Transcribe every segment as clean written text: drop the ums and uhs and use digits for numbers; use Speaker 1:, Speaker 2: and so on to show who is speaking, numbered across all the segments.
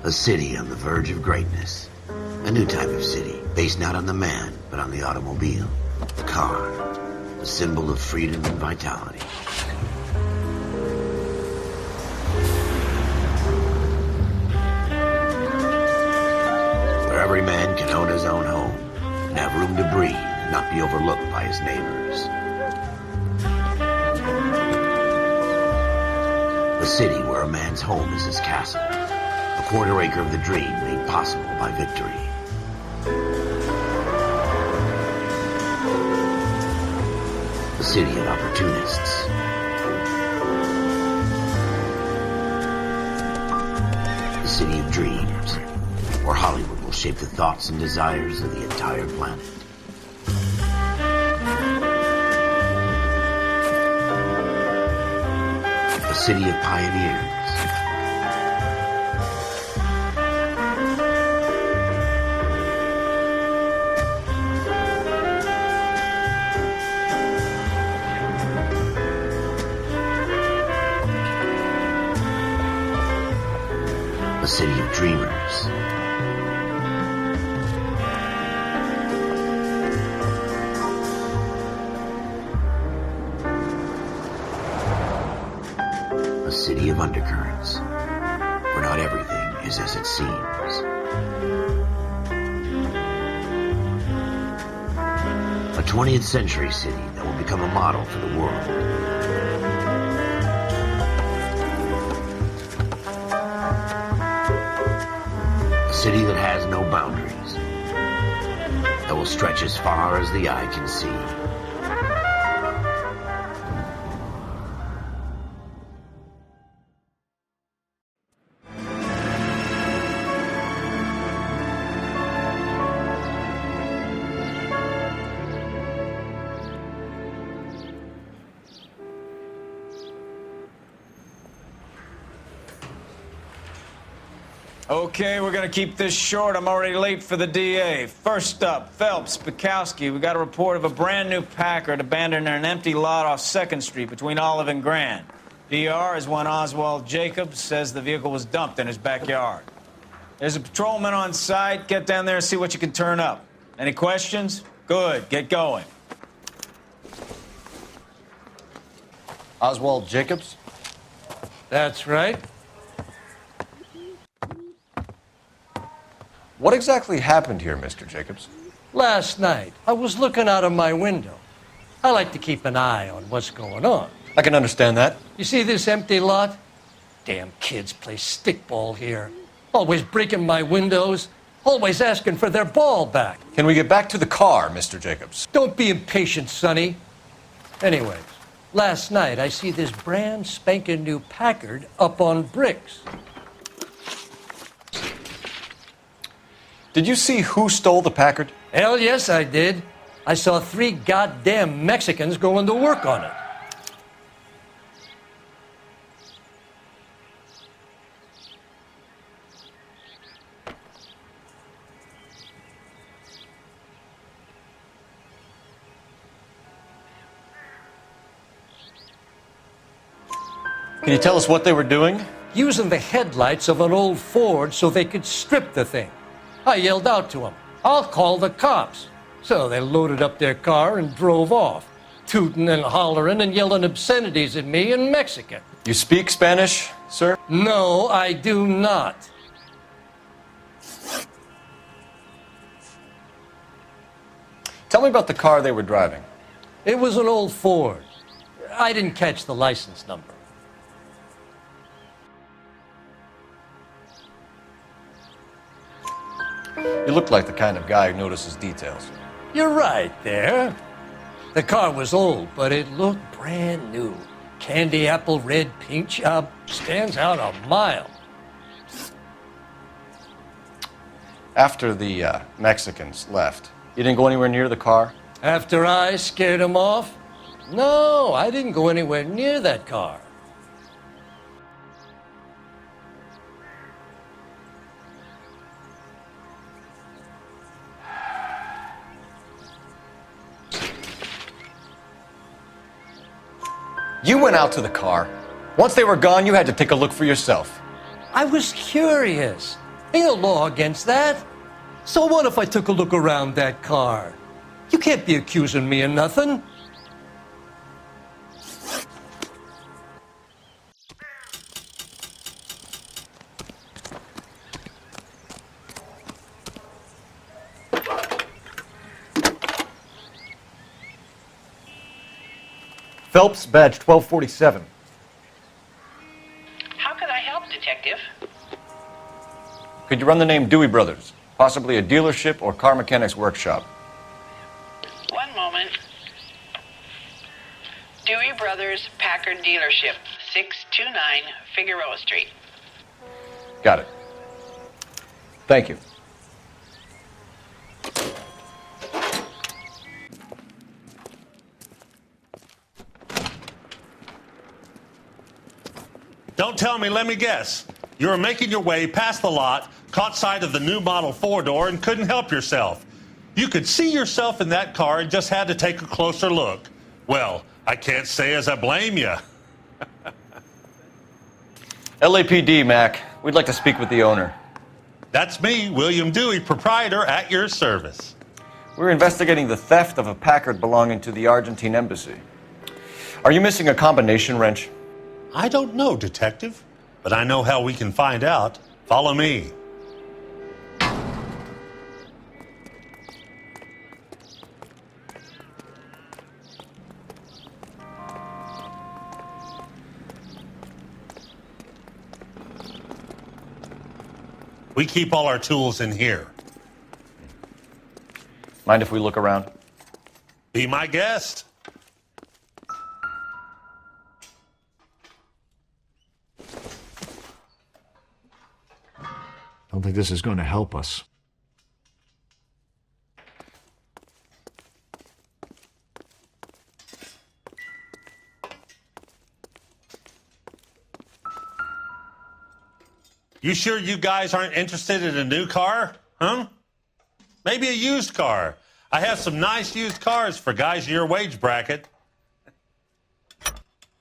Speaker 1: A city on the verge of greatness. A new type of city, based not on the man, but on the automobile. The car. The symbol of freedom and vitality. Where every man can own his own home, and have room to breathe, and not be overlooked by his neighbors. A city where a man's home is his castle. A quarter acre of the dream made possible by victory. A city of opportunists. A city of dreams, where Hollywood will shape the thoughts and desires of the entire planet. A city of pioneers. A city of dreamers. A city of undercurrents, where not everything is as it seems. A 20th century city that will become a model for the world. A city that has no boundaries, that will stretch as far as the eye can see.
Speaker 2: Okay, we're gonna keep this short. I'm already late for the DA. First up, Phelps, Bukowski. We got a report of a brand new Packard abandoned in an empty lot off 2nd Street between Olive and Grand. DR is one Oswald Jacobs says the vehicle was dumped in his backyard. There's a patrolman on site. Get down there and see what you can turn up. Any questions? Good, get going.
Speaker 3: Oswald Jacobs?
Speaker 4: That's right.
Speaker 3: What exactly happened here, Mr. Jacobs?
Speaker 4: Last night, I was looking out of my window. I like to keep an eye on what's going on.
Speaker 3: I can understand that.
Speaker 4: You see this empty lot? Damn kids play stickball here. Always breaking my windows, always asking for their ball back.
Speaker 3: Can we get back to the car, Mr. Jacobs?
Speaker 4: Don't be impatient, Sonny. Anyways, last night I see this brand spanking new Packard up on bricks.
Speaker 3: Did you see who stole the Packard?
Speaker 4: Hell yes, I did. I saw 3 goddamn Mexicans going to work on it.
Speaker 3: Can you tell us what they were doing?
Speaker 4: Using the headlights of an old Ford so they could strip the thing. I yelled out to them, "I'll call the cops." So they loaded up their car and drove off, tooting and hollering and yelling obscenities at me in Mexican.
Speaker 3: You speak Spanish, sir?
Speaker 4: No, I do not.
Speaker 3: Tell me about the car they were driving.
Speaker 4: It was an old Ford. I didn't catch the license number.
Speaker 3: You look like the kind of guy who notices details.
Speaker 4: You're right there. The car was old, but it looked brand new. Candy apple red paint job stands out a mile.
Speaker 3: After the Mexicans left, you didn't go anywhere near the car?
Speaker 4: After I scared him off? No, I didn't go anywhere near that car.
Speaker 3: You went out to the car. Once they were gone, you had to take a look for yourself.
Speaker 4: I was curious. Ain't no law against that. So what if I took a look around that car? You can't be accusing me of nothing.
Speaker 3: Phelps, badge 1247.
Speaker 5: How can I help, Detective?
Speaker 3: Could you run the name Dewey Brothers? Possibly a dealership or car mechanic's workshop.
Speaker 5: One moment. Dewey Brothers Packard Dealership, 629 Figueroa Street.
Speaker 3: Got it. Thank you.
Speaker 6: Don't tell me, let me guess. You were making your way past the lot, caught sight of the new model four-door, and couldn't help yourself. You could see yourself in that car and just had to take a closer look. Well, I can't say as I blame you.
Speaker 3: LAPD, Mac. We'd like to speak with the owner.
Speaker 6: That's me, William Dewey, proprietor, at your service.
Speaker 3: We're investigating the theft of a Packard belonging to the Argentine embassy. Are you missing a combination wrench?
Speaker 6: I don't know, Detective, but I know how we can find out. Follow me. We keep all our tools in here.
Speaker 3: Mind if we look around?
Speaker 6: Be my guest.
Speaker 7: I don't think this is going to help us.
Speaker 6: You sure you guys aren't interested in a new car? Huh? Maybe a used car. I have some nice used cars for guys in your wage bracket.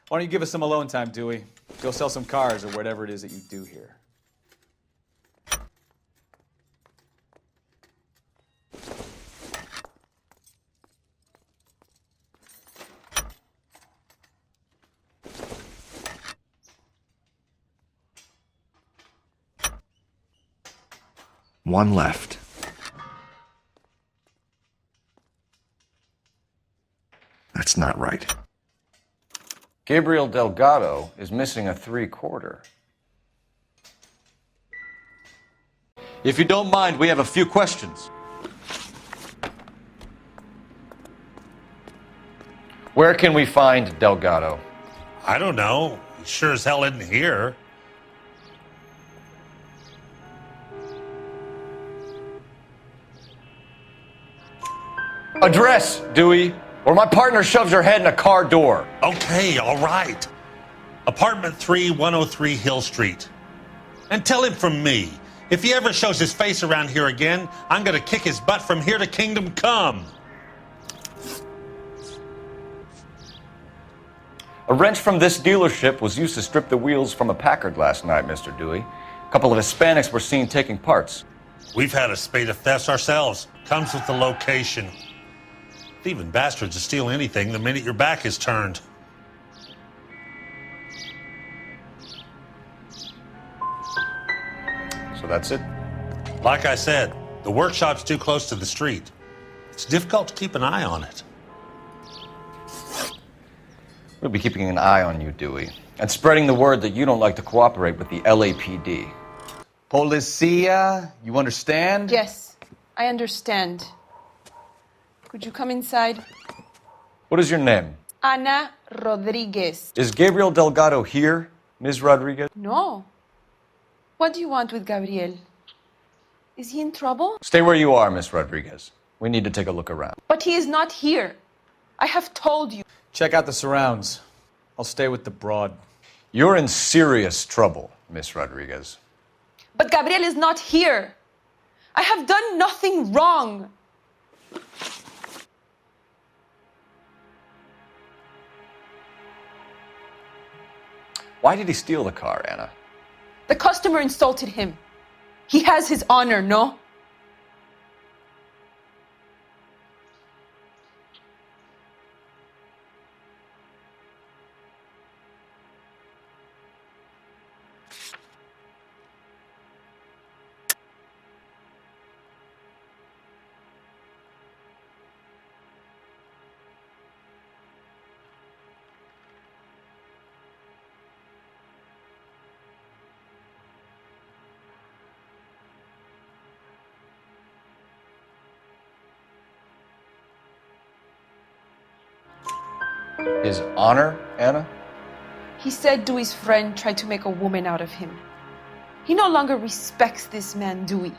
Speaker 2: Why don't you give us some alone time, Dewey? Go sell some cars or whatever it is that you do here.
Speaker 7: One left. That's not right.
Speaker 3: Gabriel Delgado is missing a 3/4. If you don't mind, we have a few questions. Where can we find Delgado?
Speaker 6: I don't know. He sure as hell isn't here.
Speaker 3: Address, Dewey, or my partner shoves her head in a car door.
Speaker 6: Okay, all right. Apartment 3, 103 Hill Street. And tell him from me, if he ever shows his face around here again, I'm going to kick his butt from here to kingdom come.
Speaker 3: A wrench from this dealership was used to strip the wheels from a Packard last night, Mr. Dewey. A couple of Hispanics were seen taking parts.
Speaker 6: We've had a spate of thefts ourselves. Comes with the location. Thieving bastards to steal anything the minute your back is turned.
Speaker 3: So that's it?
Speaker 6: Like I said, the workshop's too close to the street. It's difficult to keep an eye on it.
Speaker 3: We'll be keeping an eye on you, Dewey, and spreading the word that you don't like to cooperate with the LAPD.
Speaker 8: Policia, you understand?
Speaker 9: Yes, I understand. Could you come inside?
Speaker 3: What is your name?
Speaker 9: Ana Rodriguez.
Speaker 3: Is Gabriel Delgado here, Ms. Rodriguez?
Speaker 9: No. What do you want with Gabriel? Is he in trouble?
Speaker 3: Stay where you are, Ms. Rodriguez. We need to take a look around.
Speaker 9: But he is not here. I have told you.
Speaker 2: Check out the surrounds. I'll stay with the broad.
Speaker 3: You're in serious trouble, Ms. Rodriguez.
Speaker 9: But Gabriel is not here. I have done nothing wrong.
Speaker 3: Why did he steal the car, Anna?
Speaker 9: The customer insulted him. He has his honor, no?
Speaker 3: His honor, Anna?
Speaker 9: He said Dewey's friend tried to make a woman out of him. He no longer respects this man, Dewey.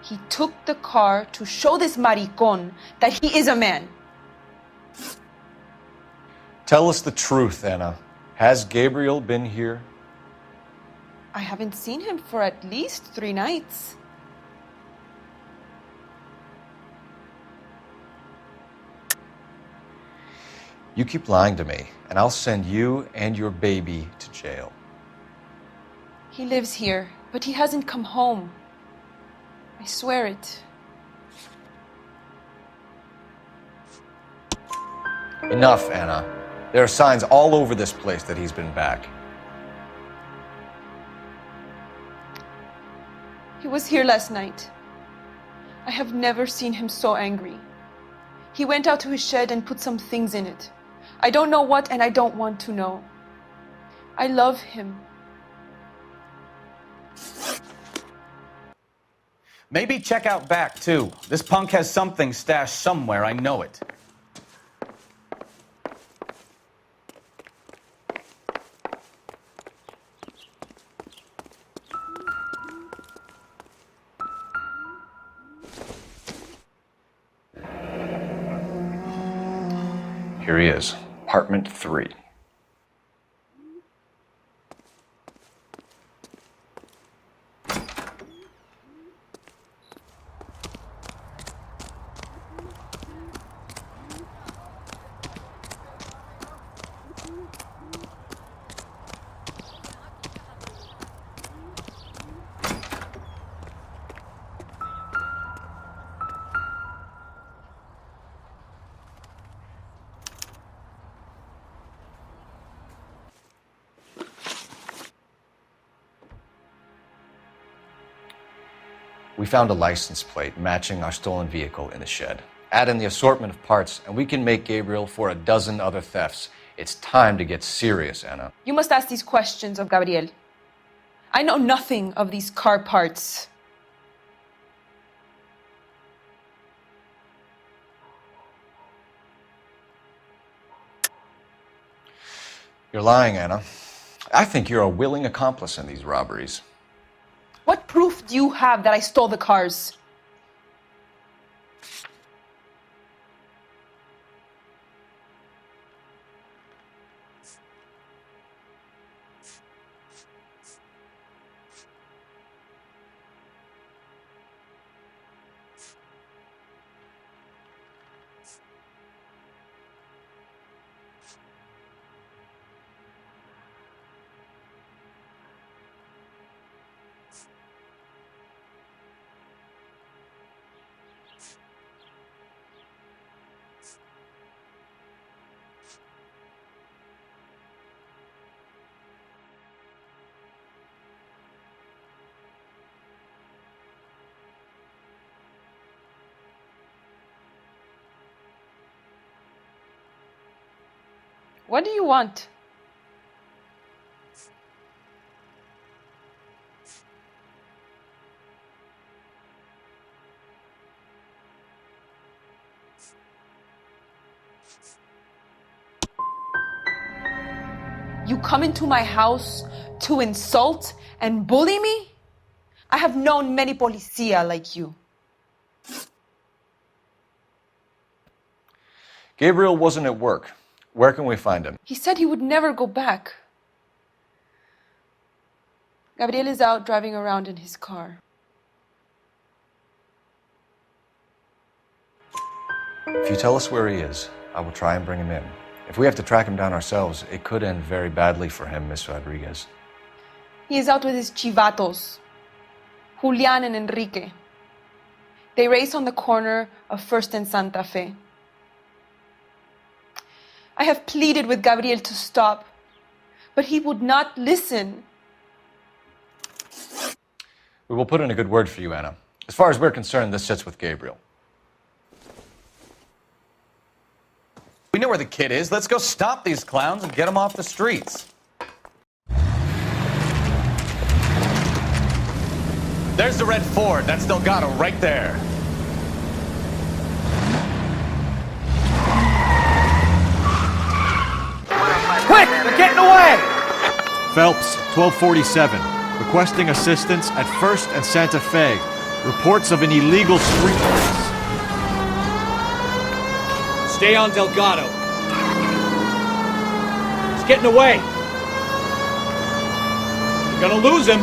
Speaker 9: He took the car to show this maricón that he is a man.
Speaker 3: Tell us the truth, Anna. Has Gabriel been here?
Speaker 9: I haven't seen him for at least 3 nights.
Speaker 3: You keep lying to me, and I'll send you and your baby to jail.
Speaker 9: He lives here, but he hasn't come home. I swear it.
Speaker 3: Enough, Anna. There are signs all over this place that he's been back.
Speaker 9: He was here last night. I have never seen him so angry. He went out to his shed and put some things in it. I don't know what, and I don't want to know. I love him.
Speaker 2: Maybe check out back, too. This punk has something stashed somewhere, I know it.
Speaker 3: Here he is, apartment 3. We found a license plate matching our stolen vehicle in the shed. Add in the assortment of parts, and we can make Gabriel for a dozen other thefts. It's time to get serious, Anna.
Speaker 9: You must ask these questions of Gabriel. I know nothing of these car parts.
Speaker 3: You're lying, Anna. I think you're a willing accomplice in these robberies.
Speaker 9: What proof do you have that I stole the cars? What do you want? You come into my house to insult and bully me? I have known many policía like you.
Speaker 3: Gabriel wasn't at work. Where can we find him?
Speaker 9: He said he would never go back. Gabriel is out driving around in his car.
Speaker 3: If you tell us where he is, I will try and bring him in. If we have to track him down ourselves, it could end very badly for him, Miss Rodriguez.
Speaker 9: He is out with his chivatos. Julian and Enrique. They race on the corner of First and Santa Fe. I have pleaded with Gabriel to stop, but he would not listen.
Speaker 3: We will put in a good word for you, Anna. As far as we're concerned, this sits with Gabriel.
Speaker 8: We know where the kid is. Let's go stop these clowns and get them off the streets. There's the red Ford. That's Delgado right there.
Speaker 2: Quick! They're getting away!
Speaker 7: Phelps, 1247. Requesting assistance at First and Santa Fe. Reports of an illegal street race.
Speaker 2: Stay on Delgado. He's getting away. You're gonna lose him.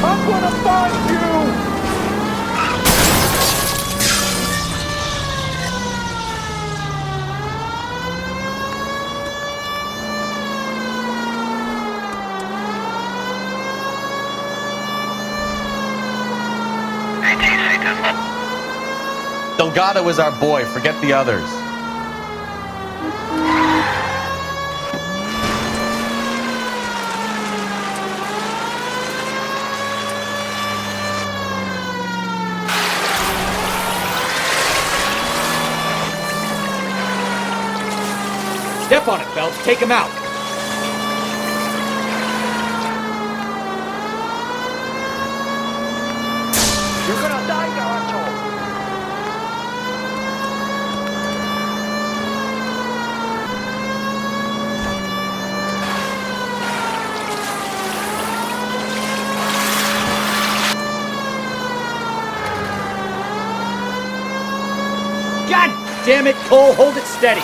Speaker 2: I'm gonna find you!
Speaker 8: Delgado is our boy. Forget the others.
Speaker 2: Step on it, Phelps. Take him out. You're gonna die, Garacho. God damn it, Cole, hold it steady.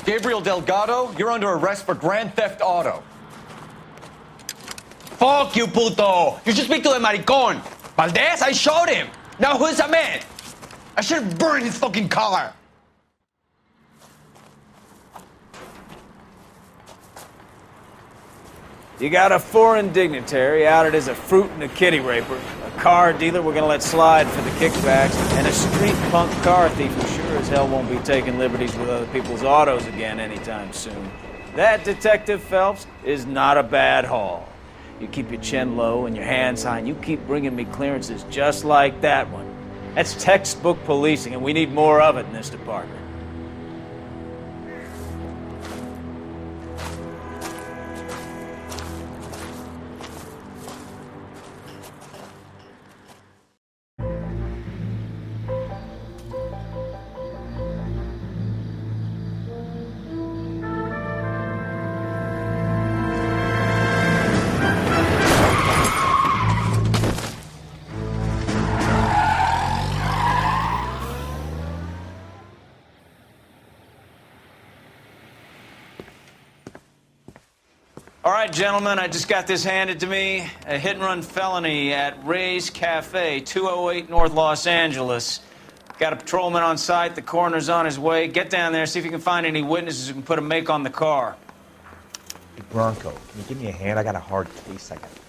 Speaker 8: Gabriel Delgado, you're under arrest for grand theft auto.
Speaker 10: Fuck you, puto! You should speak to the maricón. Valdez, I showed him. Now who's a man? I should have burned his fucking car.
Speaker 2: You got a foreign dignitary outed as a fruit and a kitty raper, a car dealer we're gonna let slide for the kickbacks, and a street punk car thief who sure as hell won't be taking liberties with other people's autos again anytime soon. That, Detective Phelps, is not a bad haul. You keep your chin low and your hands high, and you keep bringing me clearances just like that one. That's textbook policing, and we need more of it in this department. All right, gentlemen, I just got this handed to me. A hit-and-run felony at Ray's Cafe, 208 North Los Angeles. Got a patrolman on site. The coroner's on his way. Get down there, see if you can find any witnesses who can put a make on the car.
Speaker 11: Hey, Bronco, can you give me a hand? I got a hard case I gotta break.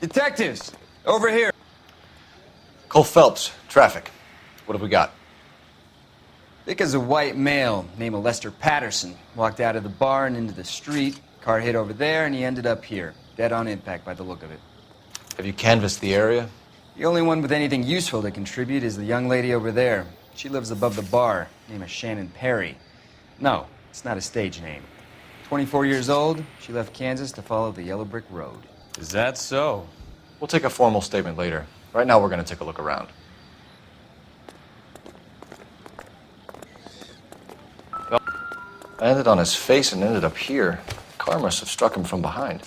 Speaker 8: Detectives, over here.
Speaker 3: Cole Phelps, traffic. What have we got?
Speaker 12: Vic is a white male named Lester Patterson. Walked out of the bar and into the street. Car hit over there, and he ended up here. Dead on impact by the look of it.
Speaker 3: Have you canvassed the area?
Speaker 12: The only one with anything useful to contribute is the young lady over there. She lives above the bar. Name is Shannon Perry. No, it's not a stage name. 24 years old, she left Kansas to follow the Yellow Brick Road.
Speaker 8: Is that so?
Speaker 3: We'll take a formal statement later. Right now, we're going to take a look around. Well, I landed on his face and ended up here. The car must have struck him from behind.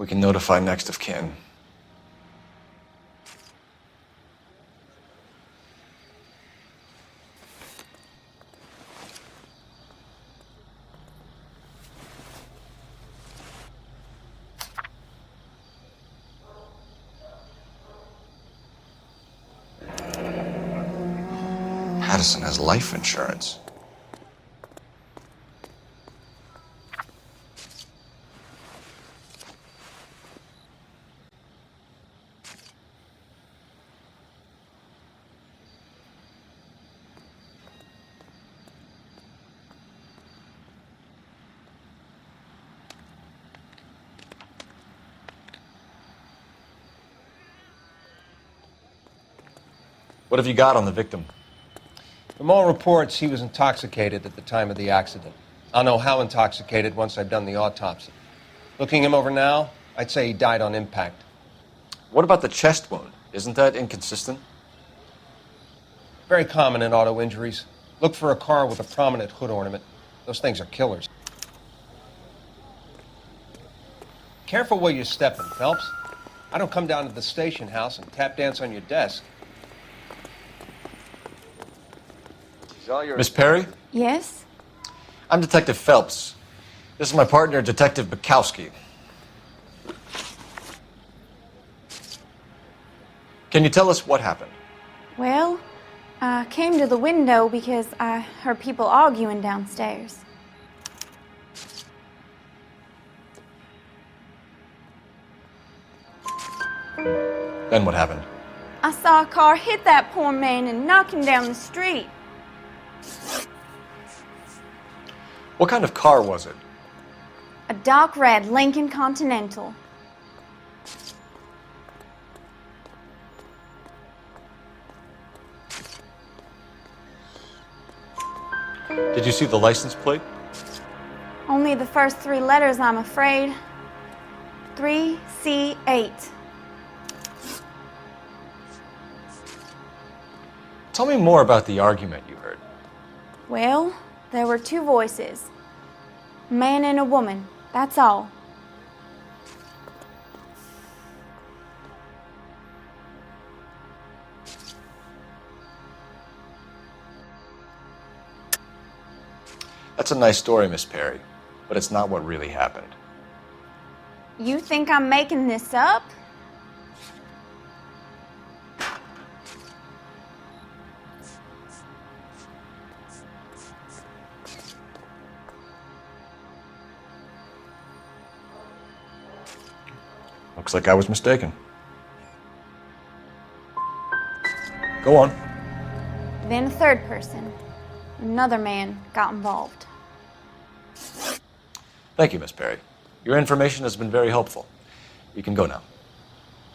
Speaker 3: We can notify next of kin. Patterson has life insurance. What have you got on the victim?
Speaker 4: From all reports, he was intoxicated at the time of the accident. I'll know how intoxicated once I've done the autopsy. Looking him over now, I'd say he died on impact.
Speaker 3: What about the chest wound? Isn't that inconsistent?
Speaker 4: Very common in auto injuries. Look for a car with a prominent hood ornament. Those things are killers. Careful where you're stepping, Phelps. I don't come down to the station house and tap dance on your desk.
Speaker 3: Miss Perry?
Speaker 13: Yes?
Speaker 3: I'm Detective Phelps. This is my partner, Detective Bukowski. Can you tell us what happened?
Speaker 13: Well, I came to the window because I heard people arguing downstairs.
Speaker 3: Then what happened?
Speaker 13: I saw a car hit that poor man and knock him down the street.
Speaker 3: What kind of car was it?
Speaker 13: A dark red Lincoln Continental.
Speaker 3: Did you see the license plate?
Speaker 13: Only the first three letters, I'm afraid. 3C8.
Speaker 3: Tell me more about the argument you heard.
Speaker 13: Well, there were two voices. A man and a woman, that's all.
Speaker 3: That's a nice story, Miss Perry, but it's not what really happened.
Speaker 13: You think I'm making this up?
Speaker 3: Looks like I was mistaken. Go on.
Speaker 13: Then a third person, another man, got involved.
Speaker 3: Thank you, Miss Perry. Your information has been very helpful. You can go now.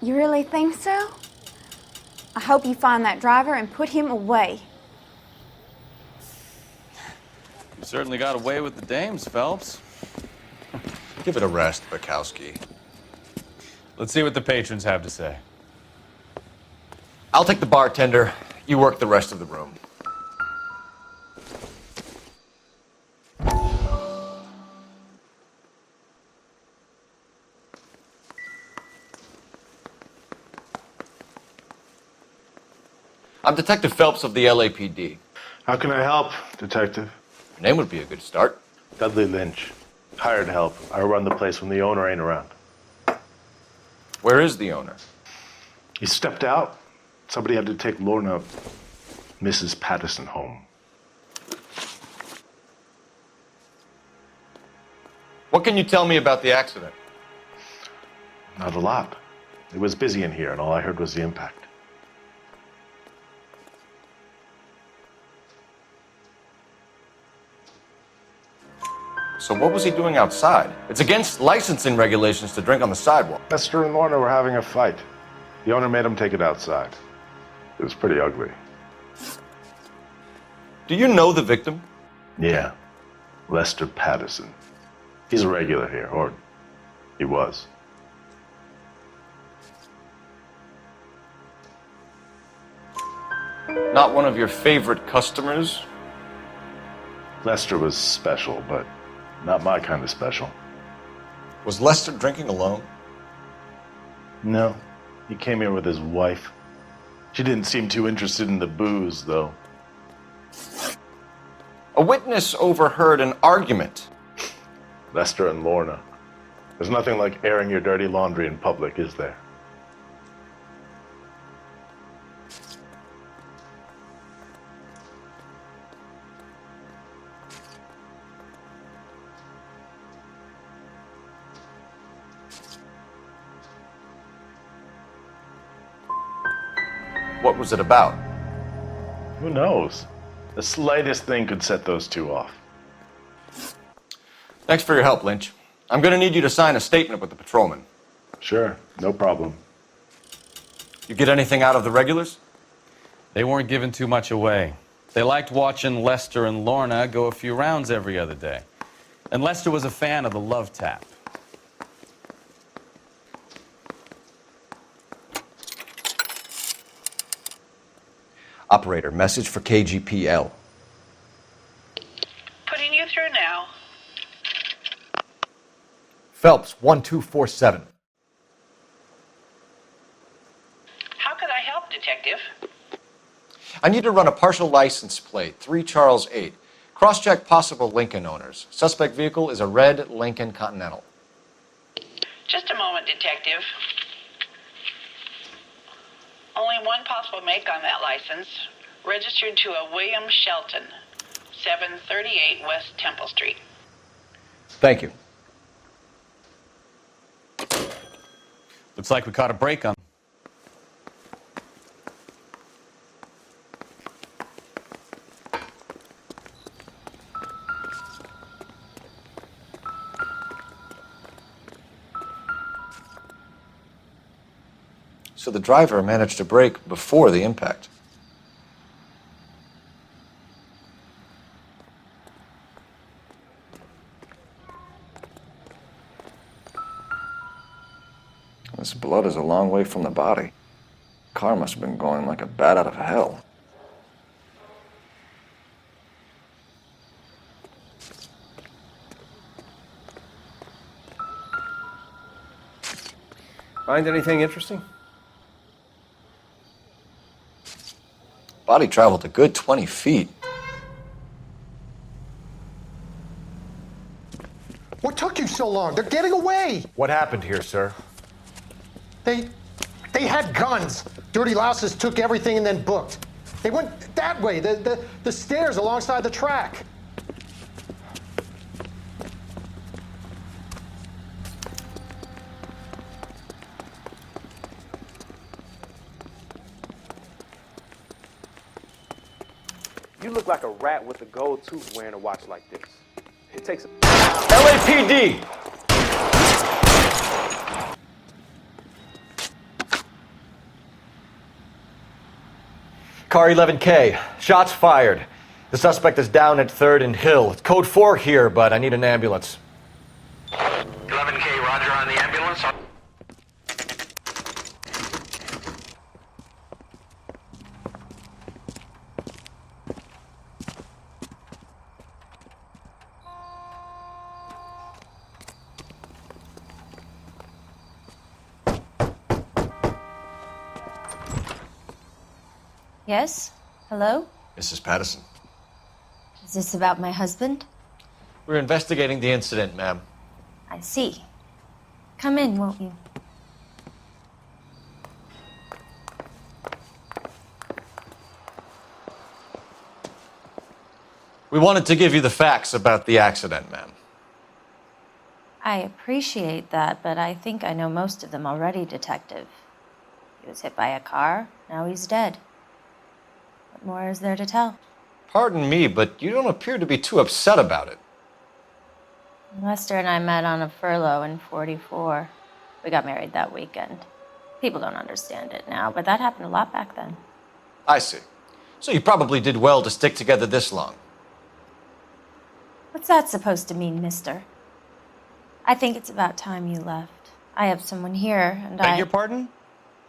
Speaker 13: You really think so? I hope you find that driver and put him away.
Speaker 8: You certainly got away with the dames, Phelps.
Speaker 3: Give it a rest, Bukowski.
Speaker 8: Let's see what the patrons have to say.
Speaker 3: I'll take the bartender. You work the rest of the room. I'm Detective Phelps of the LAPD.
Speaker 14: How can I help, Detective?
Speaker 3: Your name would be a good start.
Speaker 14: Dudley Lynch. Hired help. I run the place when the owner ain't around.
Speaker 3: Where is the owner?
Speaker 14: He stepped out. Somebody had to take Lorna. Mrs. Patterson home.
Speaker 3: What can you tell me about the accident?
Speaker 14: Not a lot. It was busy in here, and all I heard was the impact.
Speaker 3: So what was he doing outside? It's against licensing regulations to drink on the sidewalk.
Speaker 14: Lester and Lorna were having a fight. The owner made him take it outside. It was pretty ugly.
Speaker 3: Do you know the victim?
Speaker 14: Yeah. Lester Patterson. He's a regular here, or he was.
Speaker 3: Not one of your favorite customers?
Speaker 14: Lester was special, but not my kind of special.
Speaker 3: Was Lester drinking alone?
Speaker 14: No. He came here with his wife. She didn't seem too interested in the booze, though.
Speaker 3: A witness overheard an argument.
Speaker 14: Lester and Lorna. There's nothing like airing your dirty laundry in public, is there?
Speaker 3: What was it about?
Speaker 14: Who knows? The slightest thing could set those two off.
Speaker 3: Thanks for your help, Lynch. I'm going to need you to sign a statement with the patrolman.
Speaker 14: Sure, no problem.
Speaker 3: You get anything out of the regulars?
Speaker 8: They weren't giving too much away. They liked watching Lester and Lorna go a few rounds every other day. And Lester was a fan of the love tap.
Speaker 3: Operator, message for KGPL.
Speaker 5: Putting you through now.
Speaker 3: Phelps, 1247.
Speaker 5: How could I help, Detective?
Speaker 3: I need to run a partial license plate, 3 Charles 8. Cross-check possible Lincoln owners. Suspect vehicle is a red Lincoln Continental.
Speaker 5: Just a moment, Detective. Only one possible make on that license. Registered to a William Shelton, 738 West Temple Street.
Speaker 3: Thank you.
Speaker 8: Looks like we caught a break on.
Speaker 3: So the driver managed to brake before the impact. This blood is a long way from the body. Car must have been going like a bat out of hell. Find anything interesting? Body traveled a good 20 feet.
Speaker 15: What took you so long? They're getting away.
Speaker 7: What happened here, sir?
Speaker 15: They had guns. Dirty louses took everything and then booked. They went that way, the stairs alongside the track.
Speaker 11: You look like a rat with a gold tooth wearing a watch like this. It takes a...
Speaker 3: LAPD! Car 11K. Shots fired. The suspect is down at 3rd and Hill. It's code 4 here, but I need an ambulance.
Speaker 16: 11K, roger on the ambulance.
Speaker 17: Yes? Hello?
Speaker 3: Mrs. Patterson.
Speaker 17: Is this about my husband?
Speaker 3: We're investigating the incident, ma'am.
Speaker 17: I see. Come in, won't you?
Speaker 3: We wanted to give you the facts about the accident, ma'am.
Speaker 17: I appreciate that, but I think I know most of them already, Detective. He was hit by a car, now he's dead. What more is there to tell?
Speaker 3: Pardon me, but you don't appear to be too upset about it.
Speaker 17: Lester and I met on a furlough in '44. We got married that weekend. People don't understand it now, but that happened a lot back then.
Speaker 3: I see. So you probably did well to stick together this long.
Speaker 17: What's that supposed to mean, mister? I think it's about time you left. I have someone here, and
Speaker 8: Beg your pardon?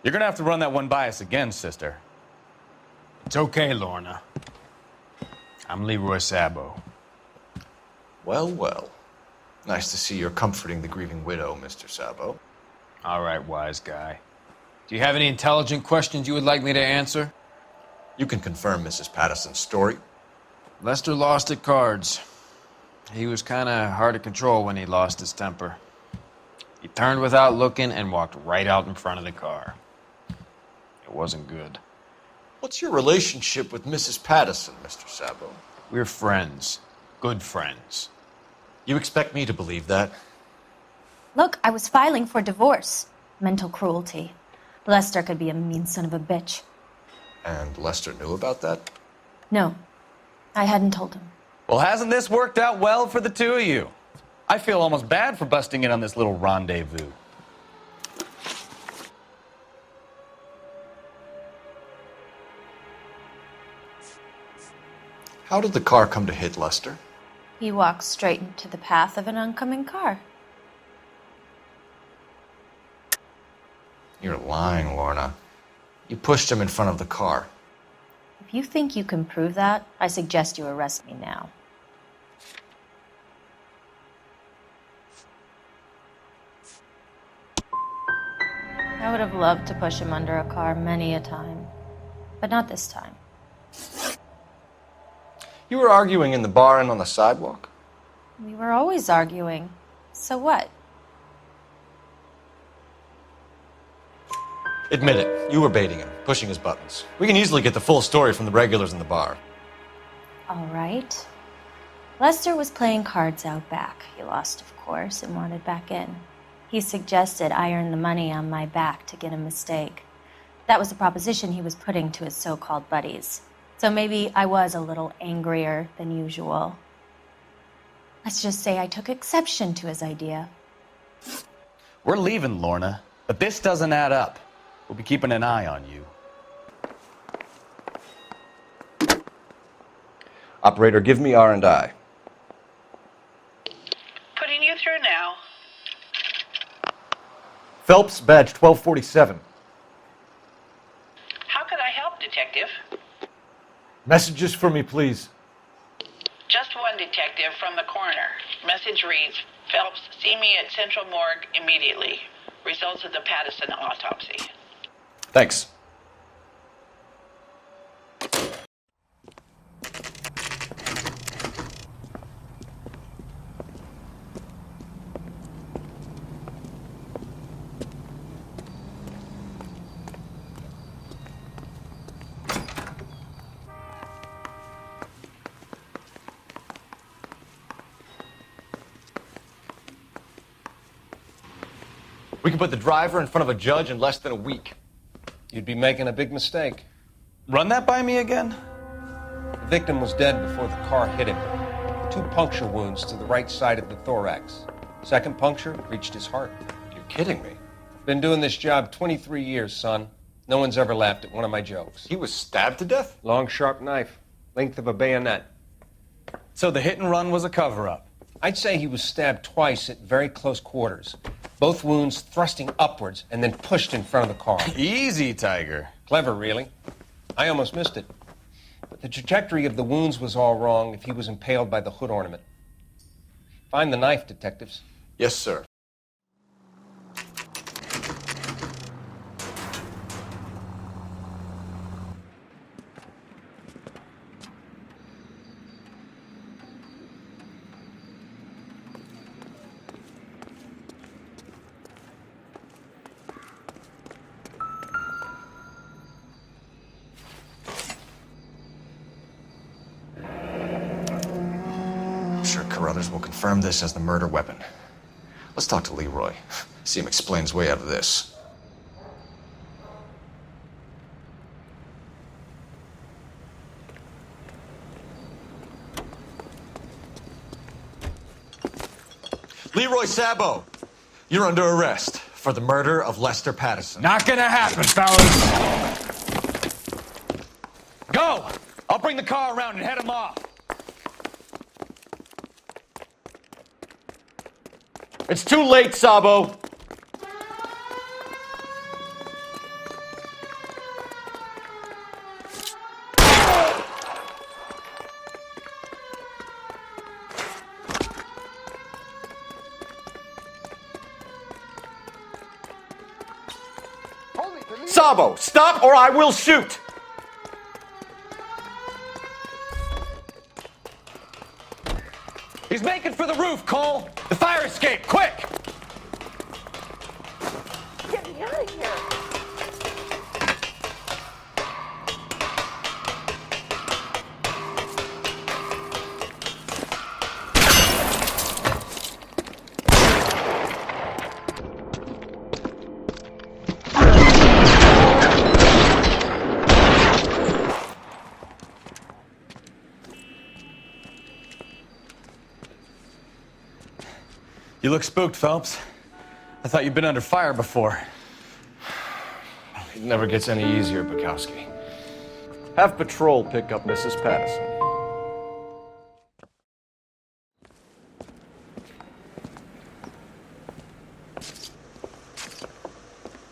Speaker 8: You're gonna have to run that one by us again, sister.
Speaker 2: It's okay, Lorna. I'm Leroy Sabo.
Speaker 3: Well, well. Nice to see you're comforting the grieving widow, Mr. Sabo.
Speaker 2: All right, wise guy. Do you have any intelligent questions you would like me to answer?
Speaker 3: You can confirm Mrs. Patterson's story.
Speaker 2: Lester lost at cards. He was kind of hard to control when he lost his temper. He turned without looking and walked right out in front of the car. It wasn't good.
Speaker 3: What's your relationship with Mrs. Patterson, Mr. Sabo?
Speaker 2: We're friends. Good friends.
Speaker 3: You expect me to believe that?
Speaker 17: Look, I was filing for divorce. Mental cruelty. Lester could be a mean son of a bitch.
Speaker 3: And Lester knew about that?
Speaker 17: No, I hadn't told him.
Speaker 8: Well, hasn't this worked out well for the two of you? I feel almost bad for busting in on this little rendezvous.
Speaker 3: How did the car come to hit Lester?
Speaker 17: He walked straight into the path of an oncoming car.
Speaker 3: You're lying, Lorna. You pushed him in front of the car.
Speaker 17: If you think you can prove that, I suggest you arrest me now. I would have loved to push him under a car many a time, but not this time.
Speaker 3: You were arguing in the bar and on the sidewalk?
Speaker 17: We were always arguing. So what?
Speaker 3: Admit it, you were baiting him, pushing his buttons. We can easily get the full story from the regulars in the bar.
Speaker 17: All right. Lester was playing cards out back. He lost, of course, and wanted back in. He suggested I earn the money on my back to get a mistake. That was the proposition he was putting to his so-called buddies. So maybe I was a little angrier than usual. Let's just say I took exception to his idea.
Speaker 8: We're leaving, Lorna, but this doesn't add up. We'll be keeping an eye on you.
Speaker 3: Operator, give me R&I.
Speaker 5: Putting you through now.
Speaker 7: Phelps, badge 1247.
Speaker 5: How could I help, Detective?
Speaker 7: Messages for me, please.
Speaker 5: Just one detective from the coroner. Message reads, Phelps, see me at Central Morgue immediately. Results of the Patterson autopsy.
Speaker 3: Thanks. We can put the driver in front of a judge in less than a week.
Speaker 4: You'd be making a big mistake.
Speaker 8: Run that by me again?
Speaker 4: The victim was dead before the car hit him. 2 puncture wounds to the right side of the thorax. Second puncture reached his heart.
Speaker 3: You're kidding me.
Speaker 4: Been doing this job 23 years, son. No one's ever laughed at one of my jokes.
Speaker 3: He was stabbed to death?
Speaker 4: Long, sharp knife. Length of a bayonet.
Speaker 8: So the hit and run was a cover-up?
Speaker 4: I'd say he was stabbed twice at very close quarters. Both wounds thrusting upwards and then pushed in front of the car.
Speaker 8: Easy, Tiger.
Speaker 4: Clever, really. I almost missed it. But the trajectory of the wounds was all wrong if he was impaled by the hood ornament. Find the knife, detectives.
Speaker 3: Yes, sir. brothers will confirm this as the murder weapon. Let's talk to Leroy. See him explain his way out of this. Leroy Sabo, you're under arrest for the murder of Lester Patterson.
Speaker 10: Not gonna happen, fellas. Go! I'll bring the car around and head him off.
Speaker 3: It's too late, Sabo. Sabo, stop or I will shoot!
Speaker 10: He's making for the roof, Cole! The fire escape, quick!
Speaker 18: Get me out of here!
Speaker 8: You look spooked, Phelps. I thought you'd been under fire before.
Speaker 3: It never gets any easier, Bukowski. Have patrol pick up Mrs. Patterson.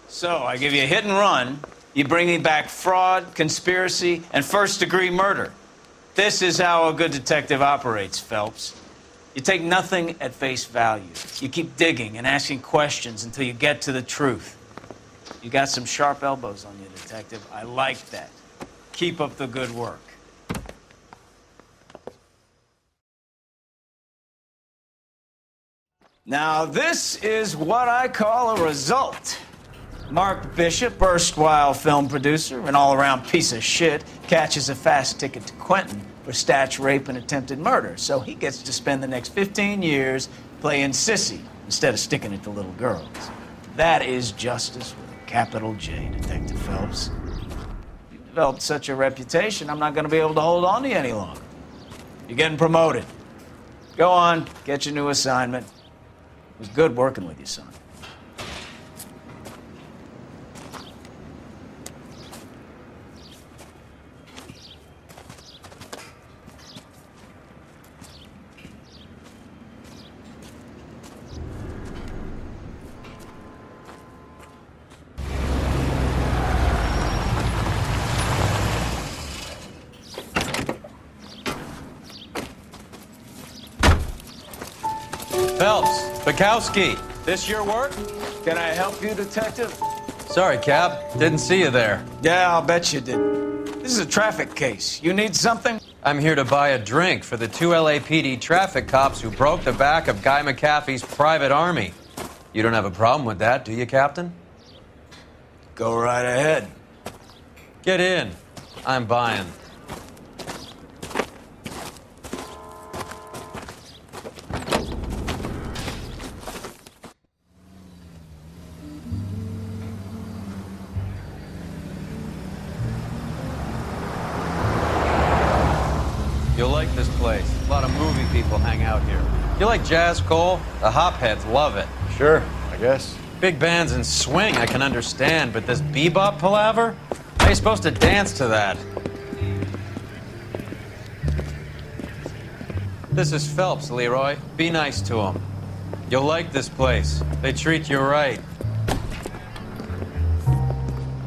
Speaker 2: So, I give you a hit and run. You bring me back fraud, conspiracy, and first-degree murder. This is how a good detective operates, Phelps. You take nothing at face value. You keep digging and asking questions until you get to the truth. You got some sharp elbows on you, detective. I like that. Keep up the good work. Now, this is what I call a result. Mark Bishop, erstwhile film producer, an all-around piece of shit, catches a fast ticket to Quentin for statch rape and attempted murder. So he gets to spend the next 15 years playing sissy instead of sticking it to little girls. That is justice with a capital J, Detective Phelps. You've developed such a reputation, I'm not going to be able to hold on to you any longer. You're getting promoted. Go on, get your new assignment. It was good working with you, son.
Speaker 8: Phelps, Bukowski, this your work?
Speaker 2: Can I help you, Detective?
Speaker 8: Sorry, Cap. Didn't see you there.
Speaker 2: Yeah, I'll bet you didn't. This is a traffic case. You need something?
Speaker 8: I'm here to buy a drink for the 2 LAPD traffic cops who broke the back of Guy McAfee's private army. You don't have a problem with that, do you, Captain?
Speaker 2: Go right ahead.
Speaker 8: Get in. I'm buying. You'll like this place. A lot of movie people hang out here. You like jazz, Cole? The hopheads love it.
Speaker 3: Sure, I guess.
Speaker 8: Big bands and swing I can understand, but this bebop palaver? How are you supposed to dance to that? This is Phelps, Leroy. Be nice to him. You'll like this place. They treat you right.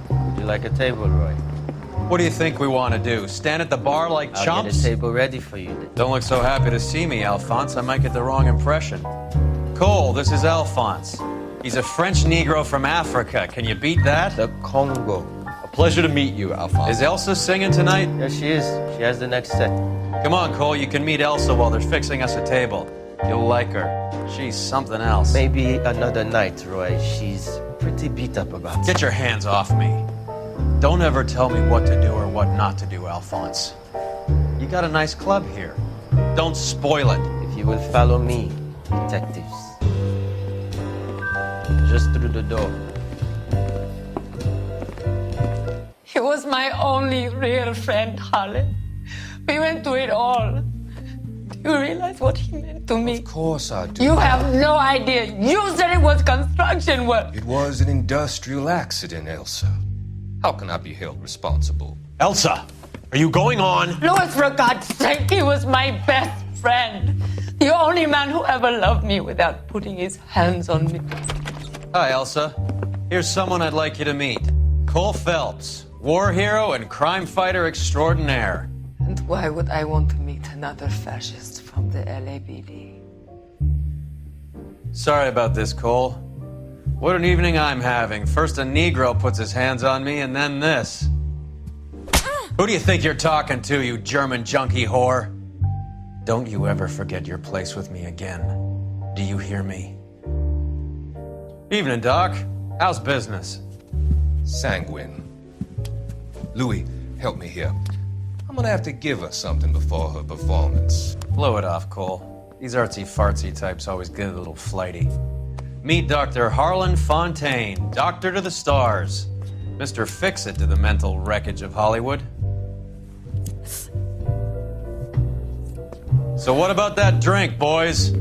Speaker 19: Would you like a table, Roy?
Speaker 8: What do you think we want to do? Stand at the bar like
Speaker 19: I'll
Speaker 8: chumps?
Speaker 19: get a table ready for you.
Speaker 8: Don't look so happy to see me, Alphonse. I might get the wrong impression. Cole, this is Alphonse. He's a French Negro from Africa. Can you beat that?
Speaker 19: The Congo.
Speaker 3: A pleasure to meet you, Alphonse.
Speaker 8: Is Elsa singing tonight?
Speaker 19: Yes, she is. She has the next set.
Speaker 8: Come on, Cole. You can meet Elsa while they're fixing us a table. You'll like her. She's something else.
Speaker 19: Maybe another night, Roy. She's pretty beat up about it.
Speaker 8: Get your hands off me. Don't ever tell me what to do or what not to do, Alphonse. You got a nice club here. Don't spoil it.
Speaker 19: If You will follow me, detectives. Just through the door.
Speaker 20: He was my only real friend, Harlan. We went through it all. Do you realize what he meant to me?
Speaker 21: Of course I do.
Speaker 20: You have no idea. You said it was construction work.
Speaker 21: It was an industrial accident, Elsa. How can I be held responsible?
Speaker 10: Elsa, are you going on?
Speaker 20: Louis, for God's sake, he was my best friend. The only man who ever loved me without putting his hands on me.
Speaker 2: Hi, Elsa. Here's someone I'd like you to meet. Cole Phelps, war hero and crime fighter extraordinaire.
Speaker 20: And why would I want to meet another fascist from the LAPD?
Speaker 2: Sorry about this, Cole. What an evening I'm having. First a Negro puts his hands on me, and then this. Who do you think you're talking to, you German junkie whore? Don't you ever forget your place with me again. Do you hear me? Evening, Doc. How's business?
Speaker 21: Sanguine. Louis, help me here. I'm gonna have to give her something before her performance.
Speaker 2: Blow it off, Cole. These artsy-fartsy types always get a little flighty. Meet Dr. Harlan Fontaine, doctor to the stars. Mr. Fix-It to the mental wreckage of Hollywood. So what about that drink, boys?